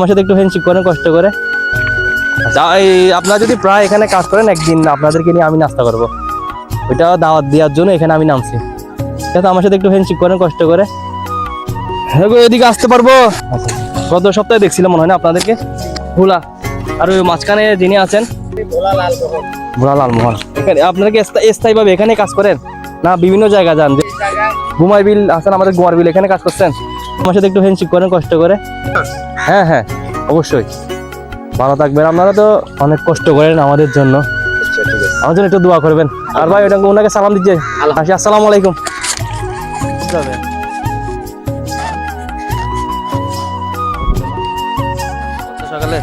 আমার সাথে একটু হ্যান্ডশেক করেন কষ্ট করে। আচ্ছা আপনারা যদি প্রায় এখানে কাজ করেন, একদিন আপনাদেরকে নিয়ে আমি নাস্তা করবো, ওইটা দাওয়াত দেওয়ার জন্য এখানে আমি নামছি। ঠিক আছে, আমার সাথে একটু হ্যান্ডশেক করেন কষ্ট করে। হ্যাঁ গো, এদিকে আসতে পারবো? আচ্ছা, গত সপ্তাহে দেখছিলাম মনে হয় না আপনাদেরকে, ভোলা আর ওই মাঝখানে যিনি আছেন ভোলা লালমোহন। এখানে আপনারা কি স্থায়ীভাবে এখানে কাজ করেন না বিভিন্ন জায়গা যান? ঘুমাই বিল আছেন, আমাদের গোয়ার বিল, এখানে কাজ করছেন? আমার সাথে একটু হ্যান্ডশেক করেন কষ্ট করে। হ্যাঁ হ্যাঁ অবশ্যই, ভালো থাকবেন। আপনারা তো অনেক কষ্ট করেন আমাদের জন্য, আমার জন্য একটু দোয়া করবেন। আর ভাই ওটা ওনাকে সালাম দিচ্ছে, আসসালামু আলাইকুম। সকালে